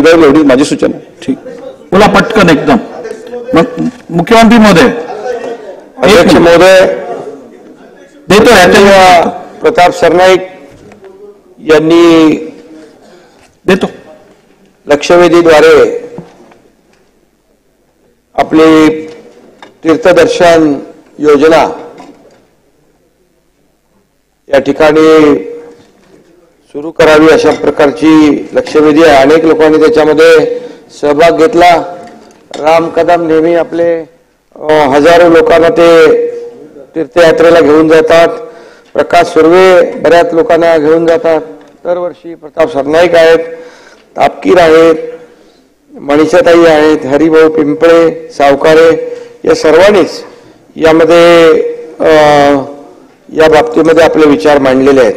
केली जाईल एवढी माझी सूचना. ठीक, बोला पटकन एकदम. मुख्यमंत्री महोदय. अध्यक्ष महोदय, देतो प्रताप सरनाईक यांनी देतो लक्षवेधीद्वारे आपली तीर्थदर्शन योजना या ठिकाणी सुरू करावी अशा प्रकारची लक्षवेधी आहे. अनेक लोकांनी त्याच्यामध्ये सहभाग घेतला. राम कदम नेहमी आपले हजारो लोकांना ते तीर्थयात्रेला घेऊन जातात. प्रकाश सुर्वे बऱ्याच लोकांना घेऊन जातात दरवर्षी. प्रताप सरनाईक आहेत, तापकीर आहेत, मनीषाताई आहेत, हरिभाऊ पिंपळे, सावकारे या सर्वांनीच यामध्ये या बाबतीमध्ये आपले विचार मांडलेले आहेत.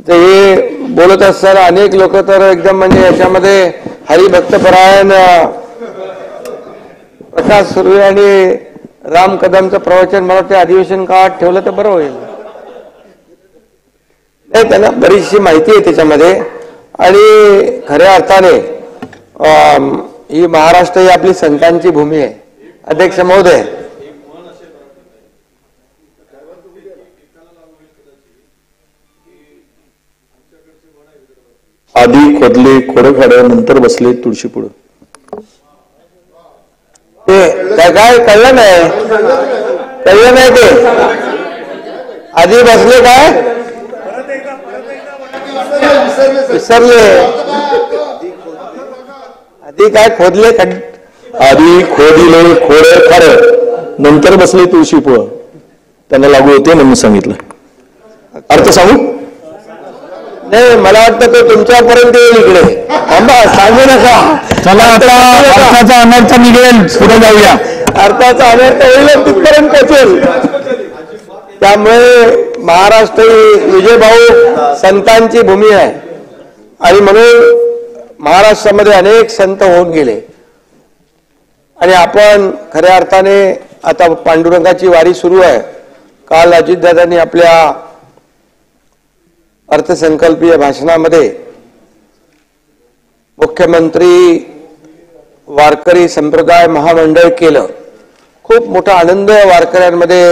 तर हे बोलत असताना अनेक लोक तर एकदम म्हणजे याच्यामध्ये हरिभक्तपरायण प्रकाश सुर्वे आणि राम कदमचं प्रवचन मला वाटतं अधिवेशन काळात ठेवलं तर बरं होईल. नाही, त्यांना बरीचशी माहिती आहे त्याच्यामध्ये. आणि खऱ्या अर्थाने ही महाराष्ट्र ही आपली संतांची भूमी आहे. अध्यक्ष महोदय, आधी खोदले खोडखाड्या, नंतर बसले तुळशी पुढं. ते काय कळलं नाही, कळलं नाही. ते आधी बसले काय विसरले. आधी काय खोदले, आधी खोदिले खोडखाड, नंतर बसले तुळशी पुढं. त्यांना लागू होते म्हणून सांगितलं. अर्थ सांगू? नाही, मला वाटतं तो तुमच्यापर्यंत येईल इकडे. थांबा, सांगू नका. चला आता अर्थाचा अनर्थ निघेल, पुढे जाऊया. अर्थाचा अनर्थ होईल तिथपर्यंत पोहोचेल. त्यामुळे महाराष्ट्र ही विजयभाऊ संतांची भूमी आहे. आणि म्हणून महाराष्ट्रामध्ये अनेक संत होऊन गेले. आणि आपण खऱ्या अर्थाने आता पांडुरंगाची वारी सुरू आहे. काल अजितदादांनी आपल्या अर्थसंकल्पीय भाषणामध्ये मुख्यमंत्री वारकरी संप्रदाय महामंडळ केलं. खूप मोठा आनंद वारकऱ्यांमध्ये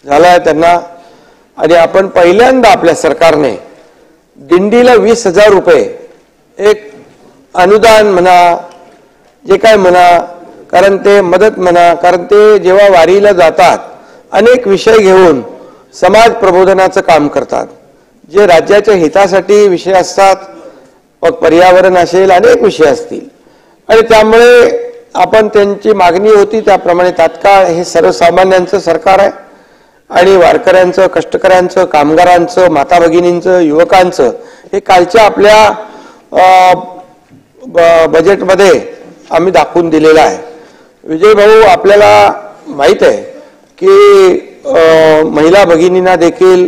झाला आहे त्यांना. आणि आपण पहिल्यांदा आपल्या सरकारने दिंडीला 20,000 रुपये एक अनुदान म्हणा, जे काय म्हणा, कारण ते मदत म्हणा, कारण ते जेव्हा वारीला जातात अनेक विषय घेऊन समाज प्रबोधनाचं काम करतात. जे राज्याच्या हितासाठी विषय असतात, मग पर्यावरण असेल, अनेक विषय असतील. आणि त्यामुळे आपण त्यांची मागणी होती त्याप्रमाणे तात्काळ हे सर्वसामान्यांचं सरकार आहे. आणि वारकऱ्यांचं, कष्टकऱ्यांचं, कामगारांचं, माता भगिनींचं, युवकांचं हे कालच्या आपल्या बजेटमध्ये आम्ही दाखवून दिलेलं आहे. विजय भाऊ, आपल्याला माहीत आहे की महिला भगिनींना देखील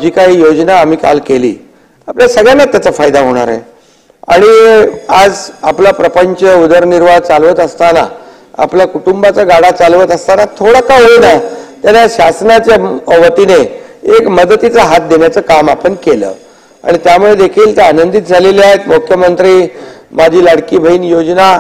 जी काही योजना आम्ही काल केली, आपल्या सगळ्यांना त्याचा फायदा होणार आहे. आणि आज आपला प्रपंच उदरनिर्वाह चालवत असताना, आपल्या कुटुंबाचा गाडा चालवत असताना थोडा का होईना त्याला शासनाच्या वतीने एक मदतीचा हात देण्याचं काम आपण केलं. आणि त्यामुळे देखील ते आनंदित झालेले आहेत. मुख्यमंत्री माझी लाडकी बहीण योजना,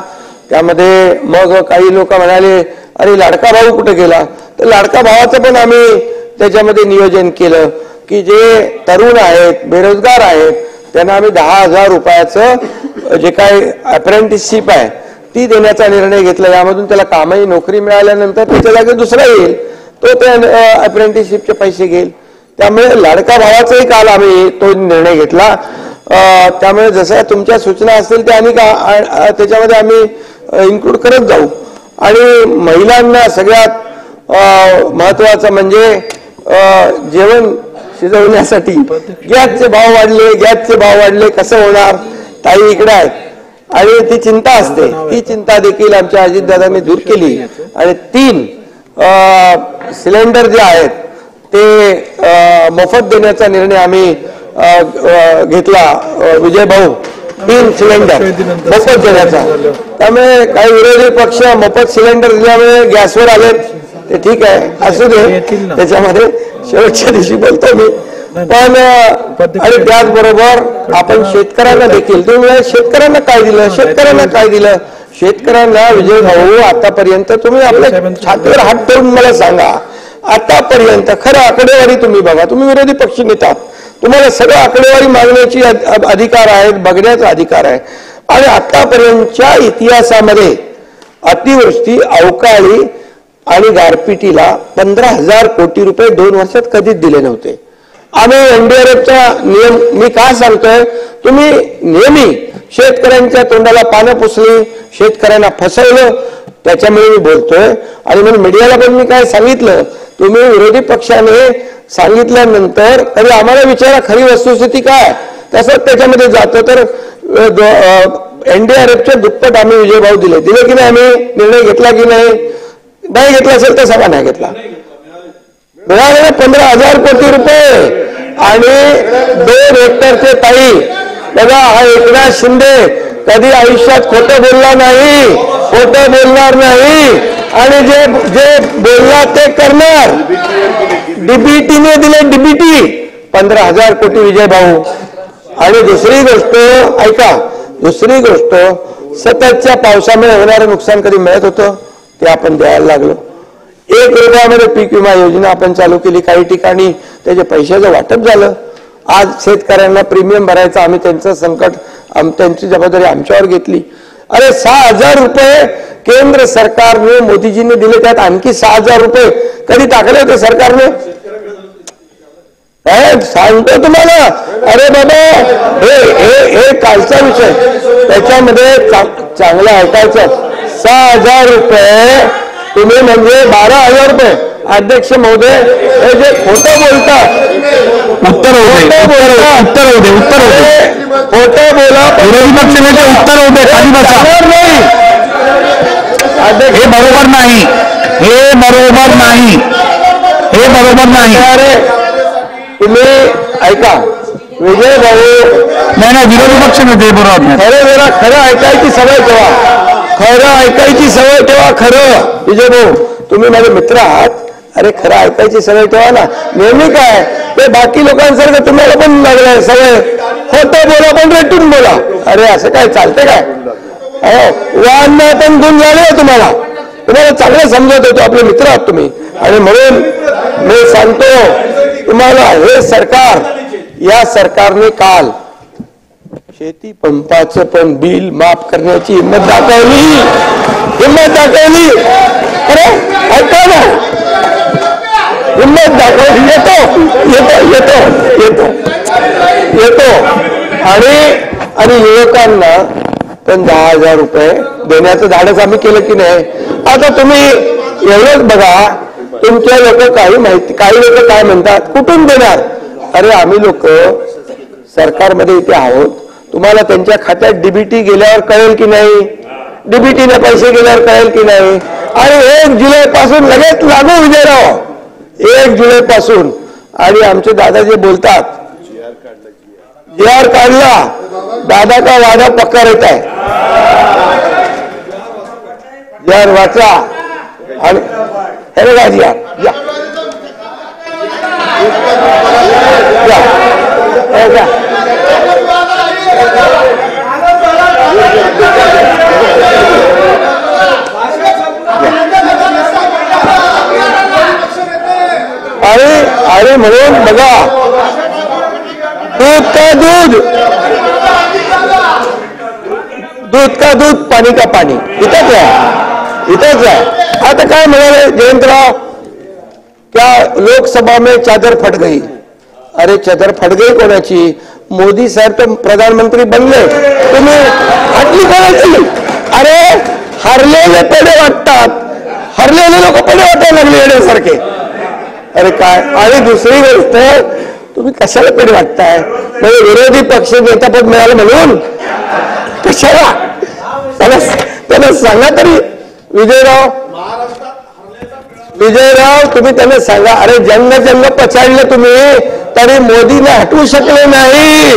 त्यामध्ये मग काही लोक म्हणाले अरे लाडका भाऊ कुठे गेला, तर लाडका भावाचं पण आम्ही त्याच्यामध्ये नियोजन केलं की जे तरुण आहेत, बेरोजगार आहेत, त्यांना आम्ही 10,000 रुपयाचं जे काय अप्रेंटिसशिप आहे ती देण्याचा निर्णय घेतला. यामधून त्याला कामही नोकरी मिळाल्यानंतर त्याच्या जागी दुसरा येईल, तो त्या अप्रेंटिसशिपचे पैसे घेईल. त्यामुळे लाडका भावाचाही काल आम्ही तो निर्णय घेतला. त्यामुळे जसं तुमच्या सूचना असतील त्या आणि त्याच्यामध्ये आम्ही इन्क्लूड करत जाऊ. आणि महिलांना सगळ्यात महत्वाचं म्हणजे जेवण शिजवण्यासाठी गॅसचे भाव वाढले, कसं होणार, ताई इकडे आहेत. आणि ती चिंता असते, ती चिंता देखील आमच्या अजितदादांनी दूर केली. आणि 3 सिलेंडर जे आहेत ते मोफत देण्याचा निर्णय आम्ही घेतला. विजय भाऊ, 3 सिलेंडर मोफत देण्याचा. त्यामुळे काही विरोधी पक्ष मोफत सिलेंडर दिल्यामुळे गॅसवर आले, ते ठीक आहे, असू दे. त्याच्यामध्ये शेवटच्या दिवशी बोलतो मी, पण आणि त्याचबरोबर आपण शेतकऱ्यांना देखील तुम्ही शेतकऱ्यांना काय दिलं, शेतकऱ्यांना काय दिलं, शेतकऱ्यांना विजय भाऊ आतापर्यंत तुम्ही आपल्या छातीवर हात ठेवून मला सांगा, आतापर्यंत खरं आकडेवारी तुम्ही बघा, तुम्ही विरोधी पक्ष नेता, तुम्हाला सगळं आकडेवारी मागण्याची अधिकार आहे, बघण्याचा अधिकार आहे. आणि आतापर्यंतच्या इतिहासामध्ये अतिवृष्टी, अवकाळी आणि गारपिटीला 15,000 कोटी रुपये 2 वर्षात कधीच दिले नव्हते. आम्ही एनडीआरएफचा नियम मी काय सांगतोय, तुम्ही नेहमी शेतकऱ्यांच्या तोंडाला पानं पुसली, शेतकऱ्यांना फसवलं, त्याच्यामुळे मी बोलतोय. आणि म्हणून मीडियाला पण मी काय सांगितलं, तुम्ही विरोधी पक्षाने सांगितल्यानंतर तरी आम्हाला विचारा खरी वस्तुस्थिती काय, तसंच त्याच्यामध्ये जातं तर एनडीआरएफचे दुप्पट आम्ही विजयभाव दिले की नाही, आम्ही निर्णय घेतला की नाही घेतला असेल तर सांगा, नाही घेतला, मिळाले 15,000 कोटी रुपये. आणि 2 हेक्टरचे ताई बघा, हा एकनाथ शिंदे कधी आयुष्यात खोटं बोलला नाही, खोटं बोलणार नाही आणि जे जे बोलला ते करणार. डीबीटीने दिले, डीबीटी 15,000 कोटी विजय भाऊ. आणि दुसरी गोष्ट ऐका, दुसरी गोष्ट सततच्या पावसामुळे होणारं नुकसान कधी मिळत होतं ते आपण द्यायला लागलो. 1 रुपयामध्ये पीक विमा योजना आपण चालू केली, काही ठिकाणी त्याच्या पैशाचं वाटप झालं. आज शेतकऱ्यांना प्रीमियम भरायचं, आम्ही त्यांचं संकट त्यांची जबाबदारी आमच्यावर घेतली. अरे 6,000 रुपये केंद्र सरकारने मोदीजींनी दिले, त्यात आणखी 6,000 रुपये कधी टाकले होते सरकारने, सांगतो तुम्हाला. अरे बाबा, हे कालचा विषय, त्याच्यामध्ये चांगलं ऐकायचं. 6,000 रुपये तुम्ही म्हणजे 12,000 रुपये. अध्यक्ष महोदय, हे जे खोटं बोलतात, उत्तर होते खोटं बोला, विरोधी पक्ष नेते उत्तर होते, खाली बसा. नाही हे बरोबर नाही, हे बरोबर नाही, हे बरोबर नाही. अरे तुम्ही ऐका विजय भाऊ, नाही विरोधी पक्ष नेते बरोबर नाही. खरं ऐकायची सवय ठेवा, खरं ऐकायची सवय ठेवा. खरं विजय भाऊ, तुम्ही माझे मित्र आहात, अरे खरं ऐकायची सवय ठेवा ना. नेहमी काय ते बाकी लोकांसारखं तुम्हाला पण लागलंय सवय, खोटं बोला पण रेटून बोला. अरे असं काय चालते काय? वाहन पण गुण झाले तुम्हाला चांगलं समजत होतो, आपले मित्र आहात तुम्ही. आणि म्हणून मी सांगतो तुम्हाला, हे सरकार, या सरकारने काल शेती पंपाचं पण बिल माफ करण्याची हिंमत दाखवली. अरे ऐका ना, हिंमत दाखवली. येतो आणि युवकांना पण 10,000 रुपये देण्याचं धाडस आम्ही केलं की नाही. आता तुम्ही एवढंच बघा, तुमच्या लोक काही लोक काय म्हणतात, कुठून देणार. अरे आम्ही लोक सरकारमध्ये इथे आहोत, तुम्हाला त्यांच्या खात्यात डीबीटी गेल्यावर कळेल की नाही, डीबीटीने पैसे गेल्यावर कळेल की नाही. आणि 1 जुलै पासून लगेच लागू विजयराव, 1 जुलै पासून. आणि आमचे दादा जे बोलतात, जी.आर. काढला, दादा का वादा पक्का रहता है. जी.आर. वाचा आणि हे बघा जी.आर. अरे म्हणून बघा, दूध का दूध, दूध का दूध, पाणी का पाणी, इथंच आहे. आता काय म्हणाले जयंतराव, क्या लोकसभा में चादर फट गई. अरे चादर फट गई कोणाची? मोदी साहेब तो प्रधानमंत्री बनले, तुम्ही हटली कोणाची? अरे हरलेले पेढे वाटतात, हरलेले लोक पेढे वाटायला लागले येण्यासारखे. अरे काय. आणि दुसरी गोष्ट, तुम्ही कशाला पेढे वाटताय? म्हणजे विरोधी पक्ष नेतापद मिळालं म्हणून कशाला? त्याला सांगा तरी. विजयराव तुम्ही त्यांना सांगा, अरे जंग पछाडलं तुम्ही, तरी मोदीने हटवू शकले नाही,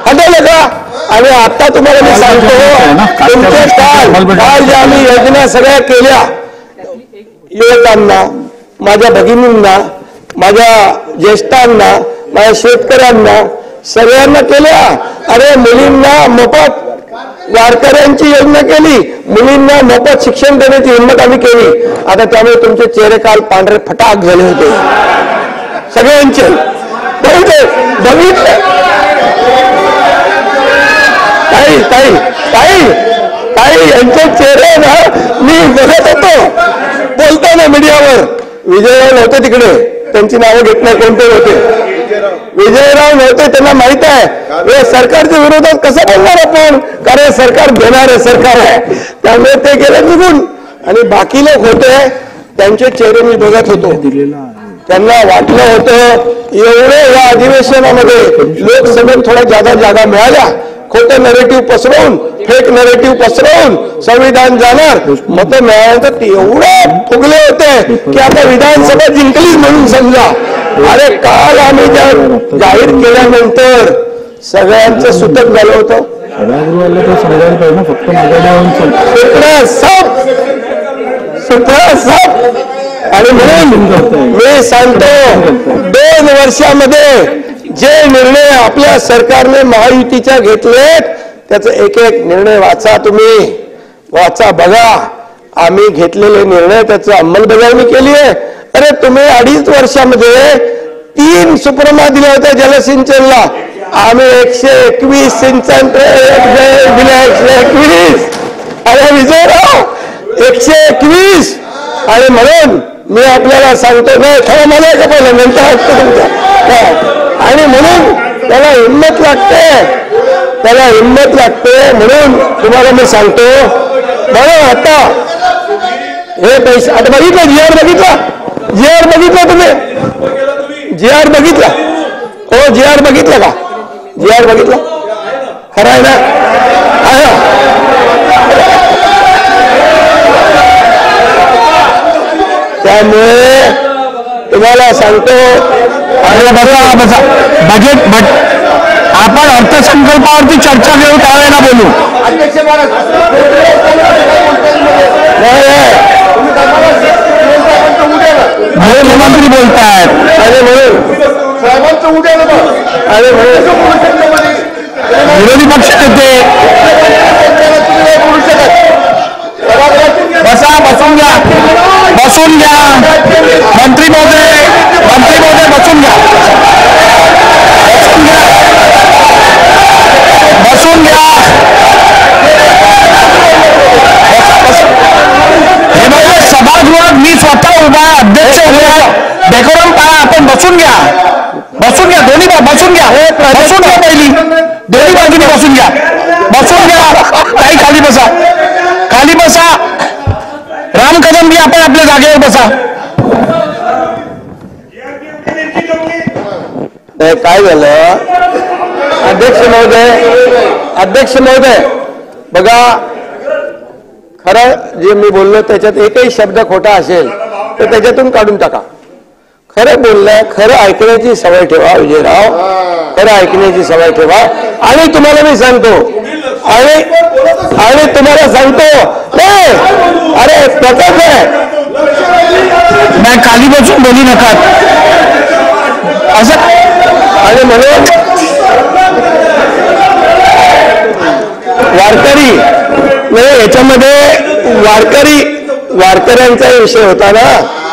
हटवलं का? आणि आता तुम्हाला मी सांगतो, तुमचे काल ज्या आम्ही योजना सगळ्या केल्या, युवकांना, माझ्या भगिनींना, माझ्या ज्येष्ठांना, माझ्या शेतकऱ्यांना सगळ्यांना केल्या. अरे मुलींना मोफत वारकऱ्यांची योजना केली, मुलींना मोफत शिक्षण देण्याची हिंमत आम्ही केली. आता त्यामुळे तुमचे चेहरे काल पांढरे फटाक झाले होते सगळ्यांचे. बघितलं ताई यांचे चेहरे ना मी बघत होतो बोलताना मीडियावर. विजयराव नव्हते तिकडे, त्यांची नावं घेत नाही कोणते होते. विजयराव नव्हते, त्यांना माहित आहे हे सरकारच्या विरोधात कसं बोलणार आपण, कारण सरकार घेणारे सरकार आहे. त्यामुळे ते गेले निघून. आणि बाकी लोक होते त्यांचे चेहरे मी बघत होतो. त्यांना वाटलं होतं एवढे या अधिवेशनामध्ये लोकसभेत थोड्या जादा जागा मिळाल्या, खोटं नरेटिव्ह पसरवून, फेक नरेटिव्ह पसरवून संविधान जाणार, मतं मिळाल्यानंतर एवढे फुगले होते की आता विधानसभा जिंकलीच म्हणून समजा. अरे काल आम्ही जाहीर केल्यानंतर सगळ्यांचं सुतक झालं होतं. आणि म्हणून मी सांगतो 2 वर्षामध्ये जे निर्णय आपल्या सरकारने महायुतीच्या घेतलेत त्याचा एक एक निर्णय वाचा, तुम्ही वाचा, बघा. आम्ही घेतलेले निर्णय त्याची अंमलबजावणी केली आहे. अरे तुम्ही 2.5 वर्षामध्ये 3 सुप्रमा दिल्या होत्या जलसिंचनला, आम्ही 121 सिंचन दिले. 121. अरे विजयराव 121. आणि म्हणून मी आपल्याला सांगतो, नाही खरं मला का पहिलं नंतर वाटतं तुमच्या. आणि म्हणून त्याला हिंमत लागते, म्हणून तुम्हाला मी सांगतो. बघा आता हे पैसे, आता बघितलं जी आर बघितला तुम्ही, जी आर बघितला हो, जी आर बघितला का, जी आर बघितला खरं आहे ना. त्यामुळे तुम्हाला सांगतो, बजेट आपण अर्थसंकल्पावरती चर्चा करू त्यावेळेला बोलू. मुख्यमंत्री बोलतायत. अरे म्हणून विरोधी पक्ष नेते बसून घ्या मंत्री महोदय बसून घ्या. हे म्हणजे सभागृहात मी स्वतः उभा, अध्यक्ष उभा, डेकोरम पाळा. आपण बसून घ्या दोन्ही बसून घ्या पहिली, दोन्ही बाजूने बसून घ्या. काही खाली बसा. राम कदमजी आपण आपल्या जागेवर बसा. काय झालं अध्यक्ष महोदय बघा, खरं जे मी बोललो त्याच्यात एकही शब्द खोटा असेल तर त्याच्यातून काढून टाका. खरं बोललंय, खरं ऐकण्याची सवय ठेवा विजयराव, खरं ऐकण्याची सवय ठेवा. आणि तुम्हाला मी सांगतो, आणि तुम्हाला सांगतो, नाही अरे तसंच आहे, नाही खाली बसून बोलू नका असं. आणि म्हणून वारकरी म्हणजे याच्यामध्ये वारकऱ्यांचा विषय होता ना,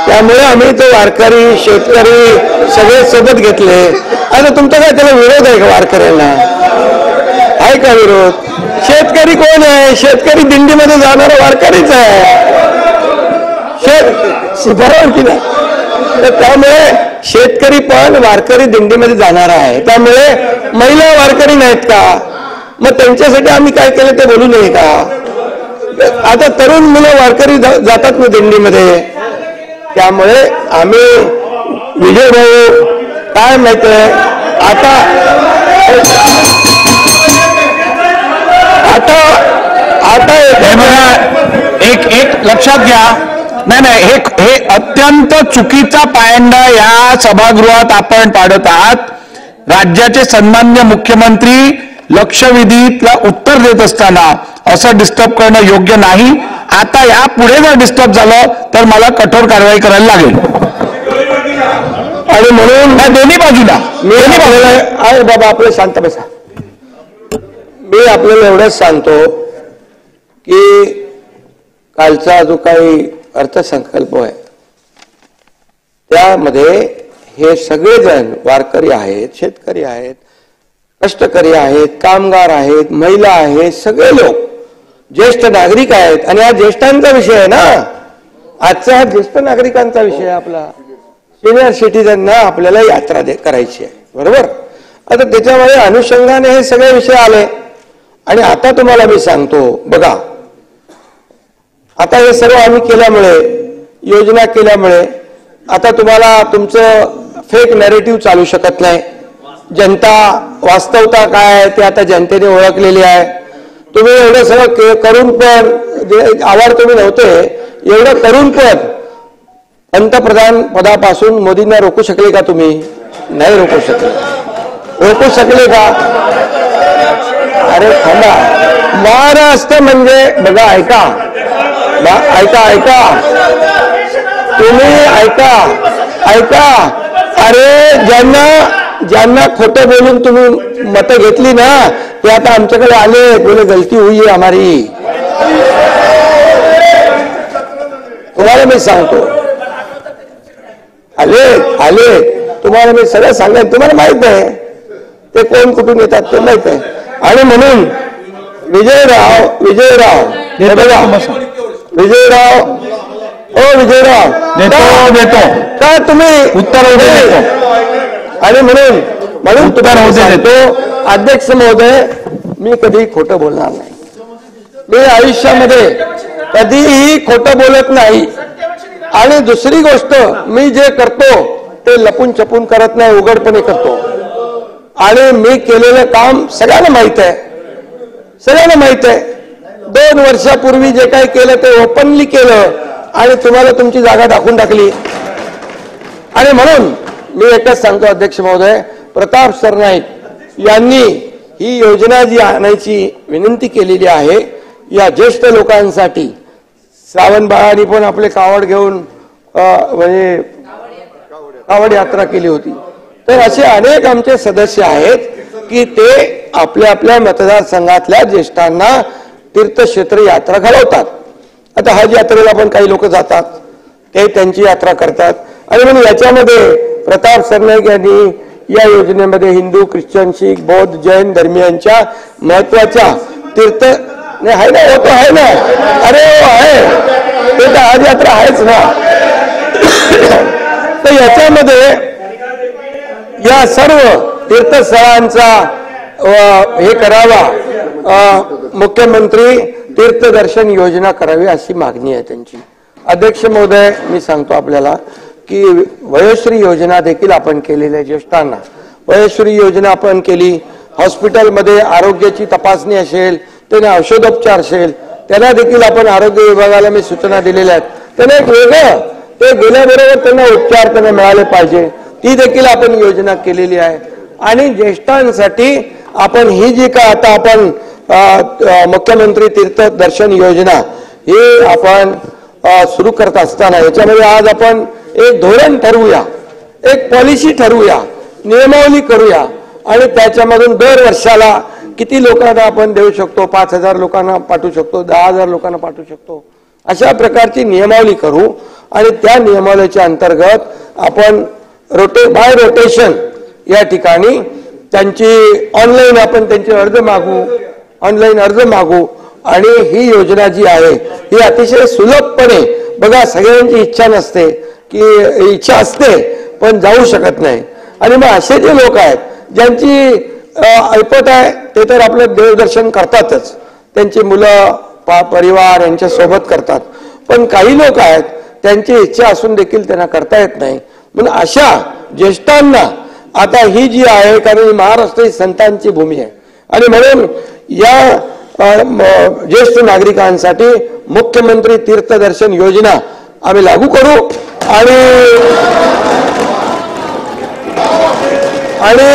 त्यामुळे आम्ही तो वारकरी शेतकरी सगळे सोबत घेतले. आणि तुमचा काय त्याला विरोध आहे का वारकऱ्यांना? आहे का विरोध? शेतकरी कोण आहे? शेतकरी दिंडीमध्ये जाणारा वारकरीच आहे. बरोबर की नाही? तर त्यामुळे शेतकरी पण वारकरी दिंडीमध्ये जाणार आहे. त्यामुळे महिला वारकरी नाहीत का? मग त्यांच्यासाठी आम्ही काय केलं ते बोलू नये का? आता तरुण मुलं वारकरी जातात ना दिंडीमध्ये. त्यामुळे आम्ही विजय भाऊ काय माहितीये आता एक लक्षात घ्या. नाही हे अत्यंत चुकीचा पायंडा या सभागृहात आपण पाडत आहात. राज्याचे सन्मान्य मुख्यमंत्री लक्षवेधीला उत्तर देत असताना असं डिस्टर्ब करणं योग्य नाही. आता या पुढे जर डिस्टर्ब झालं तर मला कठोर कारवाई करायला लागेल. आणि म्हणून दोन्ही बाजूला मी आहे बाबा आपलं शांत बसा. मी आपल्याला एवढंच सांगतो की कालचा जो काही अर्थसंकल्प आहे त्यामध्ये हे सगळेजण वारकरी आहेत, शेतकरी आहेत, कष्टकरी आहेत, कामगार आहेत, महिला आहेत, सगळे लोक ज्येष्ठ नागरिक आहेत. आणि हा ज्येष्ठांचा विषय आहे ना, आजचा हा ज्येष्ठ नागरिकांचा विषय आहे आपला. सिनियर सिटीजनना आपल्याला यात्रा करायची आहे, बरोबर. आता त्याच्यामध्ये अनुषंगाने हे सगळे विषय आले. आणि आता तुम्हाला मी सांगतो बघा, आता हे सर्व आम्ही केल्यामुळे, योजना केल्यामुळे आता तुम्हाला तुमचं फेक नॅरेटिव्ह चालू शकत नाही. जनता वास्तवता काय आहे ते आता जनतेने ओळखलेली आहे. तुम्ही एवढं सगळं करून पण आवार तुम्ही नव्हते, एवढं करून पण पंतप्रधान पदापासून मोदींना रोखू शकले का तुम्ही? नाही रोखू शकले. रोखू शकले का? अरे थांबा, महाराष्ट्र म्हणजे बघा, ऐका तुम्ही ऐका. अरे ज्यांना खोटं बोलून तुम्ही मतं घेतली ना ते आता आमच्याकडे आले, बोले गलती हुई है हमारी. तुम्हाला मी सांगतो, आले तुम्हाला मी सगळं सांगेन. तुम्हाला माहित आहे ते कोण कुठून येतात ते माहित आहे. आणि म्हणून विजयराव देतो का तुम्ही उत्तर देतो. आणि म्हणून तुम्हाला देतो अध्यक्ष महोदय, मी कधी खोटं बोलणार नाही. मी आयुष्यामध्ये कधीही खोटं बोलत नाही. आणि दुसरी गोष्ट, मी जे करतो ते लपून छपून करत नाही, उघडपणे करतो. आणि मी केलेलं काम सगळ्यांना माहित आहे. 2 वर्षापूर्वी जे काही केलं ते ओपनली केलं आणि तुम्हाला तुमची जागा दाखवून टाकली. आणि म्हणून मी एकच सांगतो अध्यक्ष महोदय, प्रताप सरनाईक यांनी ही योजना जी आणायची विनंती केलेली आहे या ज्येष्ठ लोकांसाठी. श्रावण बाळांनी पण आपले कावड घेऊन म्हणजे कावड यात्रा केली होती. तर असे अनेक आमचे सदस्य आहेत की ते आपल्या आपल्या मतदारसंघातल्या ज्येष्ठांना तीर्थक्षेत्र यात्रा घडवतात. आता हज यात्रेला पण काही लोक जातात, ते त्यांची यात्रा करतात. आणि म्हणून याच्यामध्ये प्रताप सरनाईक यांनी या योजनेमध्ये हिंदू, ख्रिश्चन, शीख, बौद्ध, जैन धर्मियांच्या महत्वाच्या तीर्थ आहे ना, होतो आहे ना. अरे आहे ते तर हज यात्रा आहेच ना. तर याच्यामध्ये या सर्व तीर्थस्थळांचा हे करावा, मुख्यमंत्री तीर्थदर्शन योजना करावी अशी मागणी आहे त्यांची. अध्यक्ष महोदय, मी सांगतो आपल्याला की वयोश्री योजना देखील आपण केलेली आहे. ज्येष्ठांना वयोश्री योजना आपण केली. हॉस्पिटलमध्ये आरोग्याची तपासणी असेल, त्यांना औषधोपचार असेल, त्यांना देखील आपण आरोग्य विभागाला मी सूचना दिलेल्या आहेत. त्यांना एक वेगळं ते गेल्याबरोबर त्यांना उपचार त्यांना मिळाले पाहिजे, ती देखील आपण योजना केलेली आहे. आणि ज्येष्ठांसाठी आपण ही जी काय आता आपण मुख्यमंत्री तीर्थ दर्शन योजना ही आपण सुरू करत असताना याच्यामध्ये आज आपण एक धोरण ठरवूया, एक पॉलिसी ठरवूया, नियमावली करूया. आणि त्याच्यामधून दर वर्षाला किती लोकांना आपण देऊ शकतो, 5,000 लोकांना पाठवू शकतो, 10,000 लोकांना पाठवू शकतो, अशा प्रकारची नियमावली करू. आणि त्या नियमावलीच्या अंतर्गत आपण बाय रोटेशन या ठिकाणी त्यांची ऑनलाईन आपण त्यांचे ऑनलाईन अर्ज मागू. आणि ही योजना जी आहे ही अतिशय सुलभपणे, बघा सगळ्यांची इच्छा नसते की इच्छा असते पण जाऊ शकत नाही. आणि मग असे जे लोक आहेत ज्यांची ऐपत आहे ते तर आपलं देवदर्शन करतातच, त्यांची मुलं परिवार यांच्या सोबत करतात. पण काही लोक आहेत त्यांची इच्छा असून देखील त्यांना करता येत नाही. म्हणून अशा ज्येष्ठांना आता ही जी आहे, कारण महाराष्ट्र ही संतांची भूमी आहे, आणि म्हणून या ज्येष्ठ नागरिकांसाठी मुख्यमंत्री तीर्थदर्शन योजना आम्ही लागू करू. आणि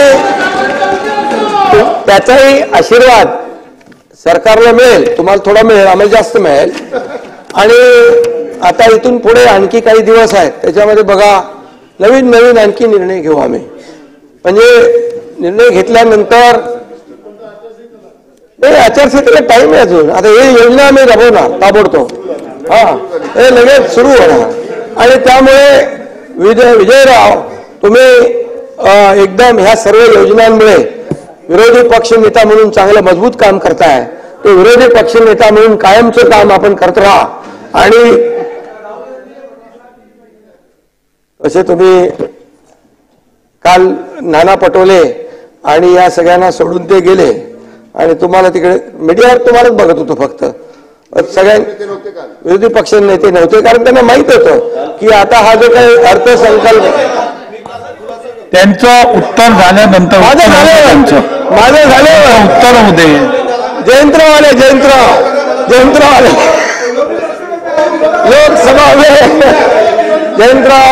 त्याचाही आशीर्वाद सरकारला मिळेल, तुम्हाला थोडा मिळेल, आम्हाला जास्त मिळेल. आणि आता इथून पुढे आणखी काही दिवस आहेत, त्याच्यामध्ये बघा नवीन नवीन आणखी निर्णय घेऊ आम्ही. म्हणजे निर्णय घेतल्यानंतर नाही, आचारसंहितेला टाइम आहे अजून. आता हे योजना आम्ही राबवणार ताबडतोब. हे लगेच सुरू होणार आणि त्यामुळे विजयराव तुम्ही एकदम ह्या सर्व योजनांमुळे विरोधी पक्ष नेता म्हणून चांगलं मजबूत काम करताय. ते विरोधी पक्ष नेता म्हणून कायमचं काम आपण करत राहा. आणि असे तुम्ही काल नाना पटोले आणि या सगळ्यांना सोडून ते गेले आणि तुम्हाला तिकडे मीडियावर तुम्हालाच बघत होतो फक्त. सगळ्या विरोधी पक्ष नेते नव्हते कारण त्यांना माहित होतं की आता हा जो काही अर्थसंकल्प त्यांचं उत्तर झाल्यानंतर माझं झालं उत्तर होते. जयंतराव लोकसभा जयंतराव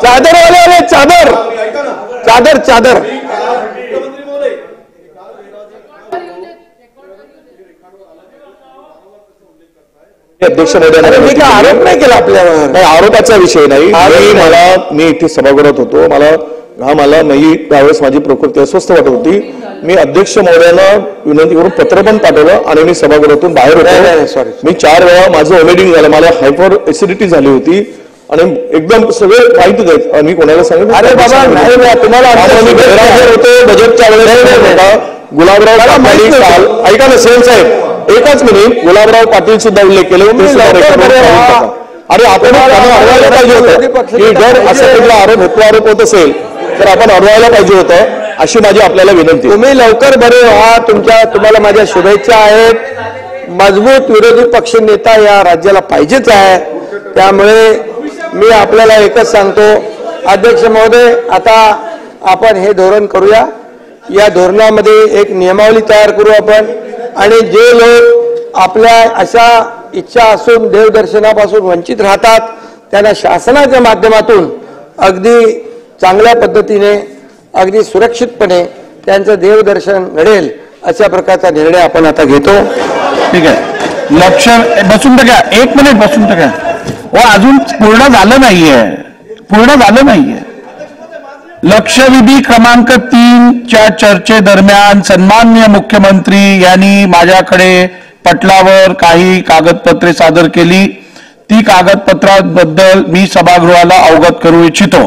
चादरवाले आले. चादर अध्यक्ष महोदयांना मी काय आरोप नाही केला आपल्यावर. नाही, आरोपाचा विषय नाही. मी इथे सभागृहात होतो. मला नाही त्यावेळेस माझी प्रकृती अस्वस्थ वाटत होती. मी अध्यक्ष महोदयांना विनंती करून पत्र पण पाठवलं आणि मी सभागृहातून बाहेर होतो. मी 4 वेळा माझं ओमिटिंग झालं. मला हायपर एसिडिटी झाली होती आणि एकदम सगळे माहितीच आहेत. मी कोणाला सांगितलं अरे बाबा नाही तुम्हाला होतो बजेटच्या वेळेस गुलाबराव पाटील काल ऐका ना सेन साहेब एकच मिनिट गुलाबराव पाटील सुद्धा उल्लेख केले. अरे आपण अडवायला पाहिजे होतं की जर असं कुठला आरोप होत असेल तर आपण अडवायला पाहिजे होतं अशी माझी आपल्याला विनंती. तुम्ही लवकर बरे व्हा. तुम्हाला माझ्या शुभेच्छा आहेत. मजबूत विरोधी पक्ष नेता या राज्याला पाहिजेच आहे. त्यामुळे मी आपल्याला एकच सांगतो अध्यक्ष महोदय आता आपण हे धोरण करूया. या धोरणामध्ये एक नियमावली तयार करू आपण आणि जे लोक आपल्या अशा इच्छा असून देवदर्शनापासून वंचित राहतात त्यांना शासनाच्या माध्यमातून अगदी चांगल्या पद्धतीने अगदी सुरक्षितपणे त्यांचं देवदर्शन घडेल अशा प्रकारचा निर्णय आपण आता घेतो. ठीक आहे. लक्ष बसून टाका. 1 मिनिट बसून टाका. अजून पूर्ण झालं नाहीये. लक्षवेधी क्रमांक 3च्या चर्चेदरम्यान सन्माननीय मुख्यमंत्री यांनी माझ्याकडे पटलावर काही कागदपत्रे सादर केली. ती कागदपत्रांबद्दल मी सभागृहाला अवगत करू इच्छितो.